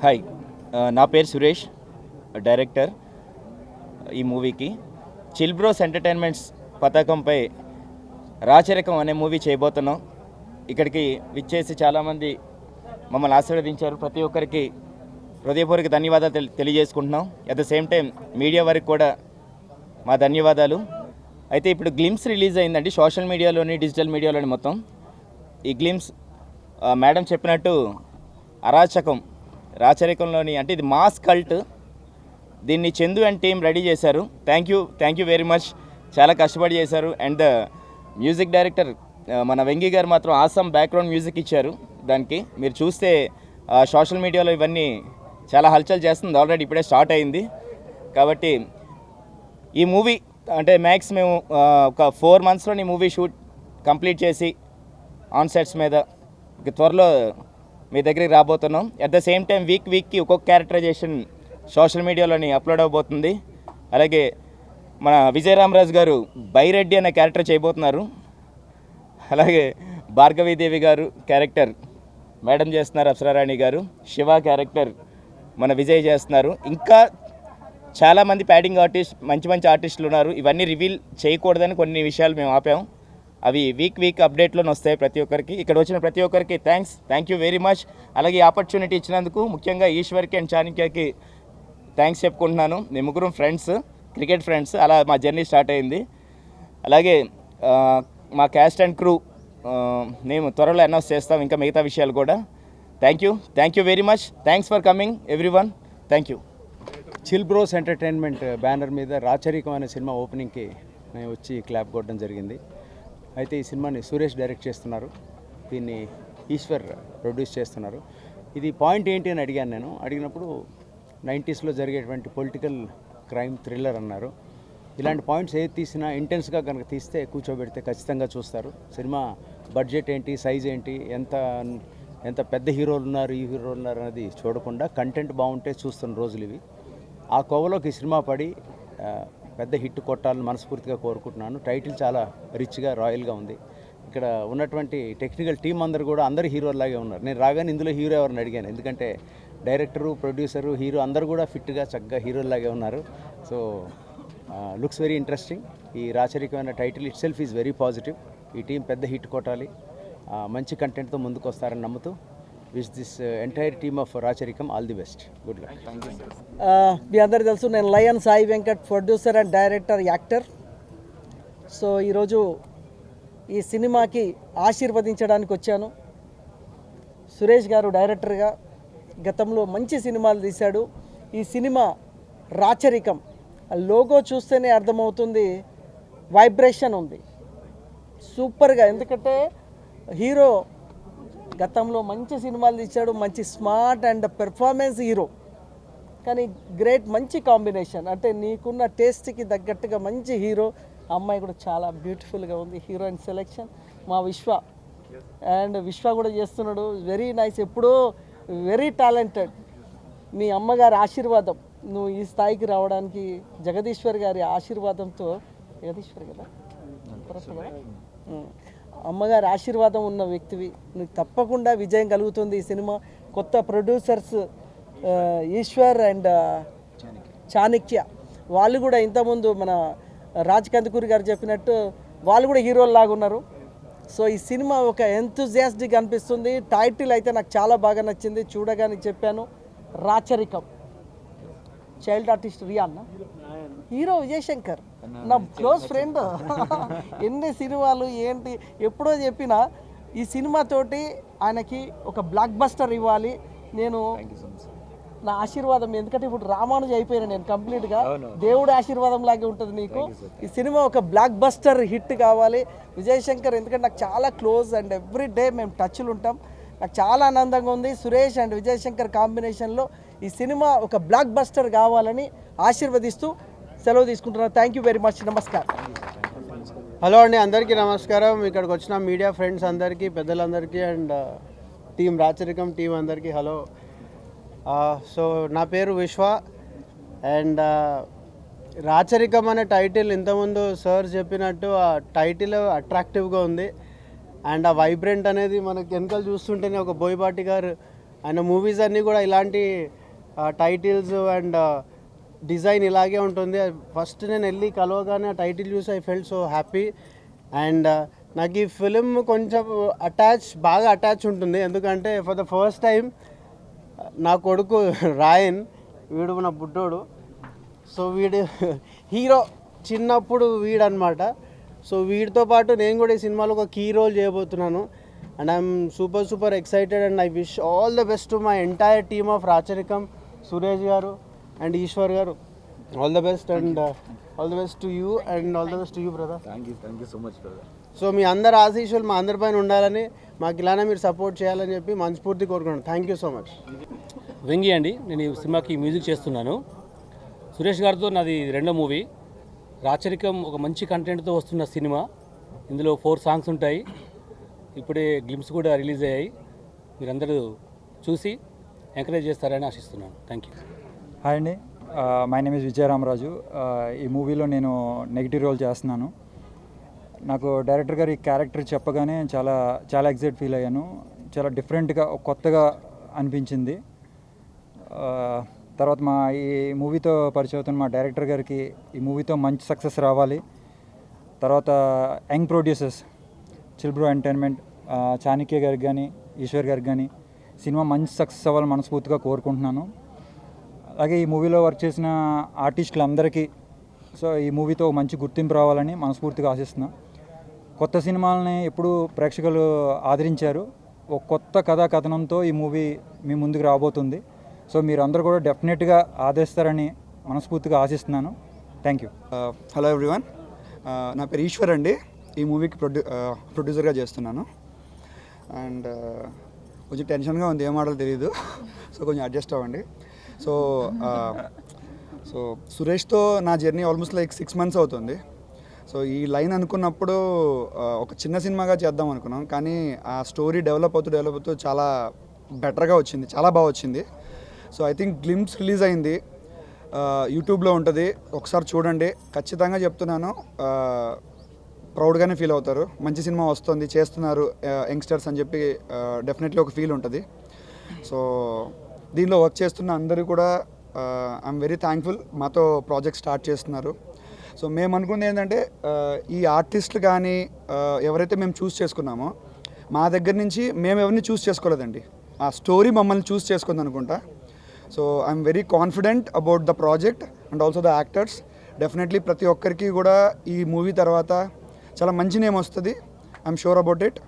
Hi, నా పేరు Suresh, director ఈ మూవీకి. చిల్ బ్రోస్ ఎంటర్టైన్మెంట్స్ పతాకంపై రాచరికం అనే మూవీ చేయబోతున్నాం. ఇక్కడికి విచ్చేసి చాలామంది మమ్మల్ని ఆశీర్వదించారు. ప్రతి ఒక్కరికి హృదయపూర్వక ధన్యవాదాలు తెలియజేసుకుంటున్నాం. At the same time media వారికి కూడా మా ధన్యవాదాలు. అయితే ఇప్పుడు గ్లిమ్స్ రిలీజ్ అయిందండి, సోషల్ మీడియాలోని డిజిటల్ మీడియాలోని మొత్తం. ఈ గ్లిమ్స్ మేడం చెప్పినట్టు రాచరికంలోని అంటే ఇది మాస్ కల్ట్. దీన్ని చందు అండ్ టీం రెడీ చేశారు. Thank you very much. చాలా కష్టపడి చేశారు. అండ్ ద మ్యూజిక్ డైరెక్టర్ మన వెంగి గారు మాత్రం ఆసమ్ బ్యాక్గ్రౌండ్ మ్యూజిక్ ఇచ్చారు. దానికి మీరు చూస్తే సోషల్ మీడియాలో ఇవన్నీ చాలా హల్చల్ చేస్తుంది. ఆల్రెడీ ఇప్పుడే స్టార్ట్ అయింది. కాబట్టి ఈ మూవీ అంటే మ్యాక్స్ మేము ఒక 4 monthsలో ఈ మూవీ షూట్ కంప్లీట్ చేసి ఆన్ సెట్స్ మీద త్వరలో మీ దగ్గరికి రాబోతున్నాం. అట్ ద సేమ్ టైం వీక్కి ఒక్కొక్క క్యారెక్టరైజేషన్ సోషల్ మీడియాలోని అప్లోడ్ అవబోతుంది. అలాగే మన విజయరామరాజు గారు బైరెడ్డి అనే క్యారెక్టర్ చేయబోతున్నారు. అలాగే భార్గవీదేవి గారు క్యారెక్టర్ మేడం చేస్తున్నారు, అప్సరారాణి గారు. శివ క్యారెక్టర్ మన విజయ్ చేస్తున్నారు. ఇంకా చాలామంది ప్యాడింగ్ ఆర్టిస్ట్, మంచి ఆర్టిస్టులు ఉన్నారు. ఇవన్నీ రివీల్ చేయకూడదని కొన్ని విషయాలు మేము ఆపాం. అవి వీక్ అప్డేట్లోనే వస్తాయి ప్రతి ఒక్కరికి. ఇక్కడ వచ్చిన ప్రతి ఒక్కరికి థ్యాంక్ యూ వెరీ మచ్. అలాగే ఈ ఆపర్చునిటీ ఇచ్చినందుకు ముఖ్యంగా ఈశ్వర్కి అండ్ చాణక్యకి థ్యాంక్స్ చెప్పుకుంటున్నాను. మేము ముగ్గురం ఫ్రెండ్స్, క్రికెట్ ఫ్రెండ్స్. అలా మా జర్నీ స్టార్ట్ అయింది. అలాగే మా క్యాస్ట్ అండ్ క్రూ మేము త్వరలో అనౌన్స్ చేస్తాం ఇంకా మిగతా విషయాలు కూడా. Thank you very much. Thanks for coming everyone. Thank you. Chill bros entertainment banner మీద రాచరికం అనే సినిమా ఓపెనింగ్కి నేను వచ్చి క్లాప్ కొట్టడం జరిగింది. అయితే ఈ సినిమాని సురేష్ డైరెక్ట్ చేస్తున్నారు, దీన్ని ఈశ్వర్ ప్రొడ్యూస్ చేస్తున్నారు. ఇది పాయింట్ ఏంటి అని అడిగాను. అడిగినప్పుడు 90sలో జరిగేటువంటి పొలిటికల్ క్రైమ్ థ్రిల్లర్ అన్నారు. ఇలాంటి పాయింట్స్ ఏది తీసినా ఇంటెన్స్గా కనుక తీస్తే కూర్చోబెడితే ఖచ్చితంగా చూస్తారు. సినిమా బడ్జెట్ ఏంటి, సైజ్ ఏంటి, ఎంత పెద్ద హీరోలు ఉన్నారు, ఈ హీరోలు ఉన్నారు అనేది చూడకుండా కంటెంట్ బాగుంటే చూస్తున్న రోజులు ఇవి. ఆ కోవలోకి ఈ సినిమా పడి పెద్ద హిట్ కొట్టాలని మనస్ఫూర్తిగా కోరుకుంటున్నాను. టైటిల్ చాలా రిచ్గా, రాయల్గా ఉంది. ఇక్కడ ఉన్నటువంటి టెక్నికల్ టీం అందరూ హీరోలాగే ఉన్నారు. నేను రాగానే ఇందులో హీరో ఎవరిని అడిగాను, ఎందుకంటే డైరెక్టరు, ప్రొడ్యూసరు, హీరో అందరూ కూడా ఫిట్గా చక్కగా హీరోలాగే ఉన్నారు. So looks very interesting. ఈ రాచరికమైన title itself is very positive. ఈ టీం పెద్ద హిట్ కొట్టాలి, మంచి కంటెంట్తో ముందుకు వస్తారని నమ్ముతూ wish this entire team of Racharikam all the best. Good luck. మీ అందరు తెలుసు, నేను lion Sai Venkat, producer and director, actor. So ఈరోజు ఈ సినిమాకి ఆశీర్వదించడానికి వచ్చాను. సురేష్ గారు డైరెక్టర్గా గతంలో మంచి సినిమాలు తీశాడు. ఈ సినిమా రాచరికం లోగో చూస్తేనే అర్థమవుతుంది, వైబ్రేషన్ ఉంది సూపర్గా. ఎందుకంటే హీరో గతంలో మంచి సినిమాలు తీశాడు, మంచి స్మార్ట్ అండ్ పెర్ఫార్మెన్స్ హీరో. కానీ మంచి కాంబినేషన్, అంటే నీకున్న టేస్ట్కి తగ్గట్టుగా మంచి హీరో. అమ్మాయి కూడా చాలా బ్యూటిఫుల్గా ఉంది. హీరోయిన్ సెలెక్షన్ మా విశ్వ కూడా చేస్తున్నాడు. Very nice. ఎప్పుడూ వెరీ టాలెంటెడ్. మీ అమ్మగారి ఆశీర్వాదం, నువ్వు ఈ స్థాయికి రావడానికి జగదీశ్వర్ గారి ఆశీర్వాదంతో, జగదీశ్వర్ కదా అమ్మగారి ఆశీర్వాదం ఉన్న వ్యక్తివి. నీకు తప్పకుండా విజయం కలుగుతుంది. ఈ సినిమా కొత్త ప్రొడ్యూసర్స్ ఈశ్వర్ అండ్ చాణక్య, వాళ్ళు కూడా ఇంతకుముందు మన రాజ్ కందుకూరి గారు చెప్పినట్టు వాళ్ళు కూడా హీరోల్లాగా ఉన్నారు. సో ఈ సినిమా ఒక ఎంతూజియాస్టిక్ అనిపిస్తుంది. టైటిల్ అయితే నాకు చాలా బాగా నచ్చింది. చూడగానే చెప్పాను, Racharikam. Child artist Riyan, hero Vijayshankar నా క్లోజ్ ఫ్రెండ్. ఎన్ని సినిమాలు ఏంటి ఎప్పుడో చెప్పినా ఈ సినిమాతోటి ఆయనకి ఒక బ్లాక్ బస్టర్ ఇవ్వాలి. నేను నా ఆశీర్వాదం, ఎందుకంటే ఇప్పుడు రామానుజ అయిపోయినా నేను కంప్లీట్గా, దేవుడి ఆశీర్వాదం లాగే ఉంటుంది నీకు. ఈ సినిమా ఒక బ్లాక్ బస్టర్ హిట్ కావాలి. విజయశంకర్ ఎందుకంటే నాకు చాలా క్లోజ్ అండ్ ఎవ్రీ డే మేము టచ్లు ఉంటాం. నాకు చాలా ఆనందంగా ఉంది. సురేష్ అండ్ విజయశంకర్ కాంబినేషన్లో ఈ సినిమా ఒక బ్లాక్ బస్టర్ కావాలని ఆశీర్వదిస్తూ సెలవు తీసుకుంటున్నాను. Thank you very much. నమస్కారం. హలో అండి, అందరికీ నమస్కారం. ఇక్కడికి వచ్చిన మీడియా ఫ్రెండ్స్ అందరికీ, పెద్దలందరికీ అండ్ టీం రాచరికం టీం అందరికీ హలో. సో నా పేరు విశ్వ అండ్ రాచరికం అనే టైటిల్ ఇంతకుముందు సార్ చెప్పినట్టు ఆ టైటిల్ అట్రాక్టివ్గా ఉంది. అండ్ ఆ వైబ్రెంట్ అనేది మనకి వెనకాల చూస్తుంటేనే ఒక బోయపాటి గారు ఆయన మూవీస్ అన్నీ కూడా ఇలాంటి టైటిల్స్ అండ్ డిజైన్ ఇలాగే ఉంటుంది. ఫస్ట్ నేను వెళ్ళి కలవగానే ఆ టైటిల్ చూసి I felt so happy. And నాకు ఈ ఫిలిం కొంచెం బాగా అటాచ్ ఉంటుంది. ఎందుకంటే ఫర్ ద ఫస్ట్ టైం నా కొడుకు రాయన్, వీడు నా బుడ్డోడు. సో వీడు హీరో చిన్నప్పుడు వీడనమాట. సో వీడితో పాటు నేను కూడా ఈ సినిమాలో ఒక కీ రోల్ చేయబోతున్నాను. And I'm super excited and I wish all the best to my entire team of Racharikam, Suresh గారు అండ్ ఈశ్వర్ గారు. All the best and all the best to you and all the best to you brother. Thank you so much brother. So మీ అందరి ఆశీస్సులు మా అందరిపైన ఉండాలని, మాకు ఇలానే మీరు సపోర్ట్ చేయాలని చెప్పి మనస్ఫూర్తి కోరుకున్నాను. Thank you so much. Vengi అండి, నేను ఈ సినిమాకి మ్యూజిక్ చేస్తున్నాను. సురేష్ గారితో నాది రెండో మూవీ. రాచరికం ఒక మంచి కంటెంట్తో వస్తున్న సినిమా. ఇందులో 4 సాంగ్స్ ఉంటాయి. ఇప్పుడే గ్లిమ్స్ కూడా రిలీజ్ అయ్యాయి. మీరందరూ చూసి ఎంకరేజ్ చేస్తారని ఆశిస్తున్నాను. Thank you. హాయ్ అండి, మై నేమ్ ఇస్ విజయరామరాజు. ఈ మూవీలో నేను నెగిటివ్ రోల్ చేస్తున్నాను. నాకు డైరెక్టర్ గారు ఈ క్యారెక్టర్ చెప్పగానే చాలా ఎక్సైట్ ఫీల్ అయ్యాను. చాలా డిఫరెంట్గా, కొత్తగా అనిపించింది. తర్వాత ఈ మూవీతో పరిచయం అవుతున్న మా డైరెక్టర్ గారికి ఈ మూవీతో మంచి సక్సెస్ రావాలి. తర్వాత young producers chill bro entertainment, Chanakya గారికి కానీ ఈశ్వర్ గారికి కానీ సినిమా మంచి సక్సెస్ అవ్వాలని మనస్ఫూర్తిగా కోరుకుంటున్నాను. అలాగే ఈ మూవీలో వర్క్ చేసిన ఆర్టిస్టులందరికీ ఈ మూవీతో మంచి గుర్తింపు రావాలని మనస్ఫూర్తిగా ఆశిస్తున్నాను. కొత్త సినిమాలని ఎప్పుడు ప్రేక్షకులు ఆదరించారు. ఒక కొత్త కథనంతో ఈ మూవీ మీ ముందుకు రాబోతుంది. సో మీరు అందరూ కూడా డెఫినెట్గా ఆదరిస్తారని మనస్ఫూర్తిగా ఆశిస్తున్నాను. Thank you. హలో ఎవ్రీవన్, నా పేరు ఈశ్వర్ అండి. ఈ మూవీకి ప్రొడ్యూసర్గా చేస్తున్నాను. అండ్ కొంచెం టెన్షన్గా ఉంది, ఏం ఆడాలో తెలియదు. సో కొంచెం అడ్జస్ట్ అవ్వండి. సో సురేష్తో నా జర్నీ ఆల్మోస్ట్ లైక్ 6 months అవుతుంది. సో ఈ లైన్ అనుకున్నప్పుడు ఒక చిన్న సినిమాగా చేద్దాం అనుకున్నాం, కానీ ఆ స్టోరీ డెవలప్ అవుతూ చాలా బెటర్గా వచ్చింది, చాలా బాగా వచ్చింది. So I think glimpse release అయింది, యూట్యూబ్లో ఉంటుంది, ఒకసారి చూడండి. ఖచ్చితంగా చెప్తున్నాను, ప్రౌడ్గానే ఫీల్ అవుతారు. మంచి సినిమా వస్తుంది, చేస్తున్నారు యంగ్స్టర్స్ అని చెప్పి డెఫినెట్లీ ఒక ఫీల్ ఉంటుంది. సో దీనిలో వర్క్ చేస్తున్న అందరూ కూడా ఐఎమ్ వెరీ థ్యాంక్ఫుల్, మాతో ప్రాజెక్ట్ స్టార్ట్ చేస్తున్నారు. సో మేము అనుకుంది ఏంటంటే, ఈ ఆర్టిస్టులు కానీ ఎవరైతే మేము చూస్ చేసుకున్నామో, మా దగ్గర నుంచి మేము ఎవరిని చూస్ చేసుకోలేదండి, ఆ స్టోరీ మమ్మల్ని చూస్ చేసుకుంది అనుకుంటా. So I'm very confident about the project and also the actors. Definitely ప్రతి ఒక్కరికి కూడా ఈ మూవీ తర్వాత చాలా మంచి నేమ్ వస్తుంది. I'm sure about it.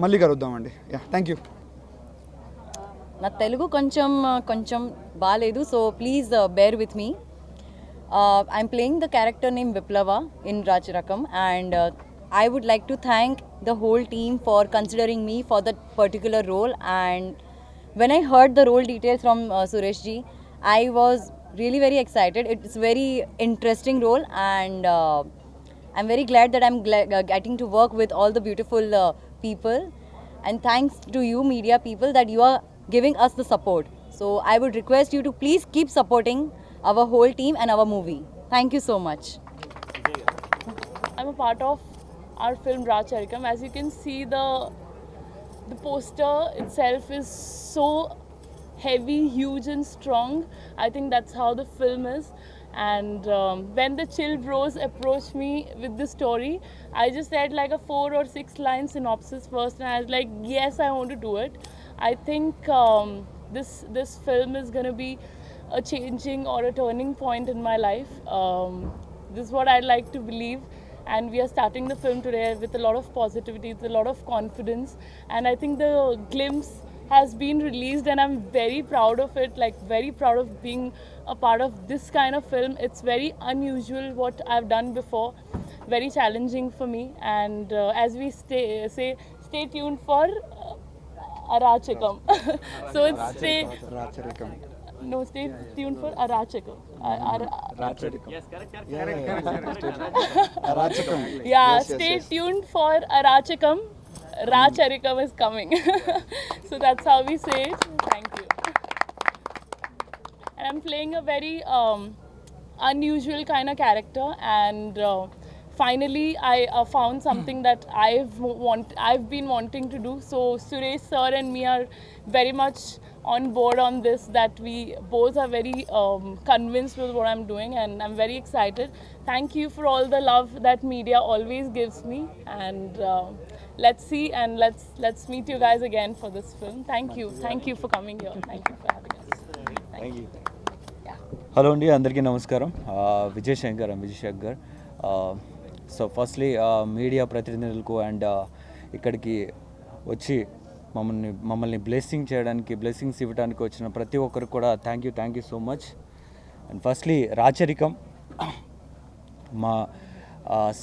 మళ్ళీ కలుద్దామండి. Thank you. నా తెలుగు కొంచెం బాగాలేదు, so please bear with me. I'm playing the character named Viplava in Rajarakam, and I would like to thank the whole team for considering me for that particular role. And when I heard the role details from Suresh ji, I was really very excited. It's a very interesting role, and I'm very glad that I'm getting to work with all the beautiful people. And thanks to you media people that you are giving us the support. So I would request you to please keep supporting our whole team and our movie. Thank you so much. I'm a part of our film Racharikam. As you can see, the poster itself is so heavy, huge and strong. I think that's how the film is. And when the Chill Bros approached me with the story, I just said like a 4 or 6 line synopsis first, and I was like, yes, I want to do it. I think this film is going to be a changing or a turning point in my life. This is what I'd like to believe, and we are starting the film today with a lot of positivity, with a lot of confidence, and I think the glimpse has been released and I'm very proud of it, like very proud of being a part of this kind of film. It's very unusual what I've done before, very challenging for me, and as we stay tuned for Arachikam. So it's stay tuned for Arachikam. Yes, correct. Yeah, stay tuned for Arachikam. Racharikam is coming. So that's how we say it. Thank you. And I'm playing a very unusual kind of character, and finally I found something that I've been wanting to do. So Suresh sir and me are very much on board on this, that we both are very convinced with what I'm doing, and I'm very excited. Thank you for all the love that media always gives me, and let's see, and let's meet you guys again for this film. Thank you for coming here. Thank you for having us. Thank you. Hello అండి, అందరికీ నమస్కారం. Vijay Shankar. So firstly media ప్రతినిధులకు and ఇక్కడికి వచ్చి మమ్మల్ని blessings ఇవ్వడానికి వచ్చిన ప్రతి ఒక్కరికి కూడా thank you so much. And firstly Racharikam మా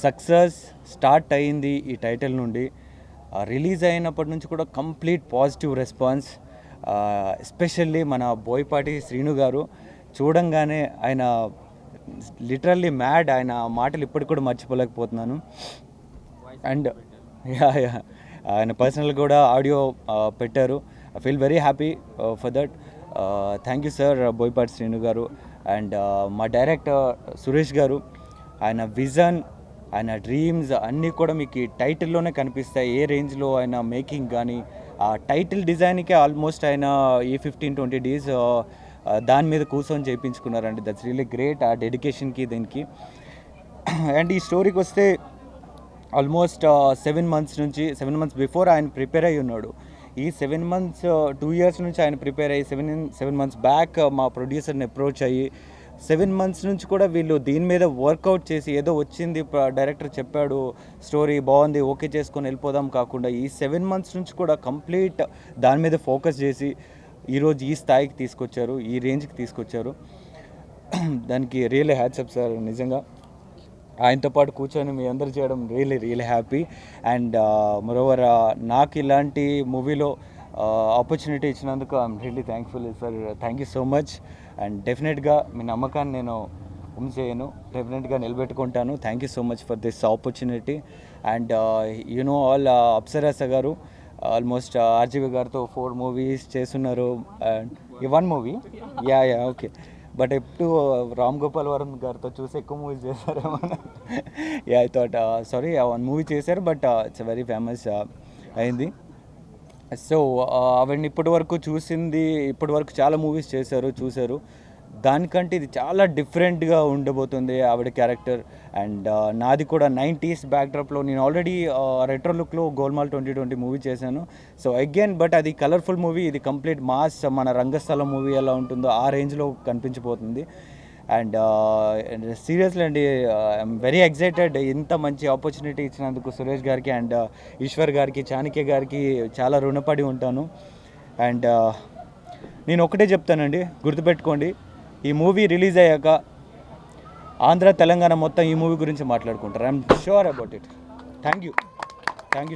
సక్సెస్ స్టార్ట్ అయింది ఈ టైటిల్ నుండి. రిలీజ్ అయినప్పటి నుంచి కూడా కంప్లీట్ పాజిటివ్ రెస్పాన్స్. ఎస్పెషల్లీ మన బోయపాటి శ్రీను గారు చూడంగానే ఆయన లిటరల్లీ మ్యాడ్. ఆయన మాటలు ఇప్పటికి కూడా మర్చిపోలేకపోతున్నాను. అండ్ ఆయన పర్సనల్ కూడా ఆడియో పెట్టారు. I feel very happy for that. Thank you sir Boyapati Srinu గారు. అండ్ మా డైరెక్టర్ సురేష్ గారు, ఆయన విజన్, ఆయన డ్రీమ్స్ అన్నీ కూడా మీకు ఈ టైటిల్లోనే కనిపిస్తాయి. ఏ రేంజ్లో ఆయన మేకింగ్ కానీ ఆ టైటిల్ డిజైన్కే ఆల్మోస్ట్ ఆయన ఈ 15-20 days దాని మీద కూర్చొని చేయించుకున్నారండి. దట్స్ రియల్లీ గ్రేట్ ఆ డెడికేషన్కి దీనికి. అండ్ ఈ స్టోరీకి వస్తే ఆల్మోస్ట్ 7 months బిఫోర్ ఆయన ప్రిపేర్ అయ్యి ఉన్నాడు. ఈ 7 months 2 years నుంచి ఆయన ప్రిపేర్ అయ్యి 7 months బ్యాక్ మా ప్రొడ్యూసర్ని అప్రోచ్ అయ్యి 7 months నుంచి కూడా వీళ్ళు దీని మీద వర్కౌట్ చేసి, ఏదో వచ్చింది డైరెక్టర్ చెప్పాడు స్టోరీ బాగుంది ఓకే చేసుకొని వెళ్ళిపోదాం కాకుండా ఈ 7 months నుంచి కూడా కంప్లీట్ దాని మీద ఫోకస్ చేసి ఈరోజు ఈ స్థాయికి తీసుకొచ్చారు, ఈ రేంజ్కి తీసుకొచ్చారు. దానికి రియల్లీ హ్యాట్సప్ సార్. నిజంగా ఆయనతో పాటు కూర్చొని మీ అందరూ చేయడం రియల్లీ హ్యాపీ. అండ్ మరోవర్ నాకు ఇలాంటి మూవీలో ఆపర్చునిటీ ఇచ్చినందుకు I'm really thankful sir. Thank you so much. And డెఫినెట్గా మీ నమ్మకాన్ని నేను చేయను, డెఫినెట్గా నిలబెట్టుకుంటాను. Thank you so much for this opportunity. And all Apsara గారు ఆల్మోస్ట్ ఆర్జీవి గారితో 4 movies చేస్తున్నారు. అండ్ ఈ 1 movie ఓకే, బట్ ఎప్పుడు రామ్ గోపాల్ వర్మ గారితో చూసి ఎక్కువ మూవీస్ చేశారేమో. ఐ థాట్ సారీ 1 movie చేశారు, బట్ ఇట్స్ వెరీ ఫేమస్ అయింది. సో అవన్నీ ఇప్పటి వరకు చాలా మూవీస్ చూశారు. దానికంటే ఇది చాలా డిఫరెంట్గా ఉండబోతుంది ఆవిడ క్యారెక్టర్. అండ్ నాది కూడా 90s బ్యాక్డ్రాప్లో నేను ఆల్రెడీ రెట్రో లుక్లో గోల్మాల్ 2020 మూవీ చేశాను. సో అగైన్ బట్ అది కలర్ఫుల్ మూవీ, ఇది కంప్లీట్ మాస్, మన రంగస్థలం మూవీ ఎలా ఉంటుందో ఆ రేంజ్లో కనిపించిపోతుంది. అండ్ సీరియస్లీ అండి, ఐఎమ్ వెరీ ఎక్సైటెడ్. ఇంత మంచి ఆపర్చునిటీ ఇచ్చినందుకు సురేష్ గారికి అండ్ ఈశ్వర్ గారికి, చాణక్య గారికి చాలా రుణపడి ఉంటాను. అండ్ నేను ఒకటే చెప్తానండి, గుర్తుపెట్టుకోండి, ఈ మూవీ రిలీజ్ అయ్యాక ఆంధ్ర తెలంగాణ మొత్తం ఈ మూవీ గురించి మాట్లాడుకుంటారు. I'm sure about it. Thank you.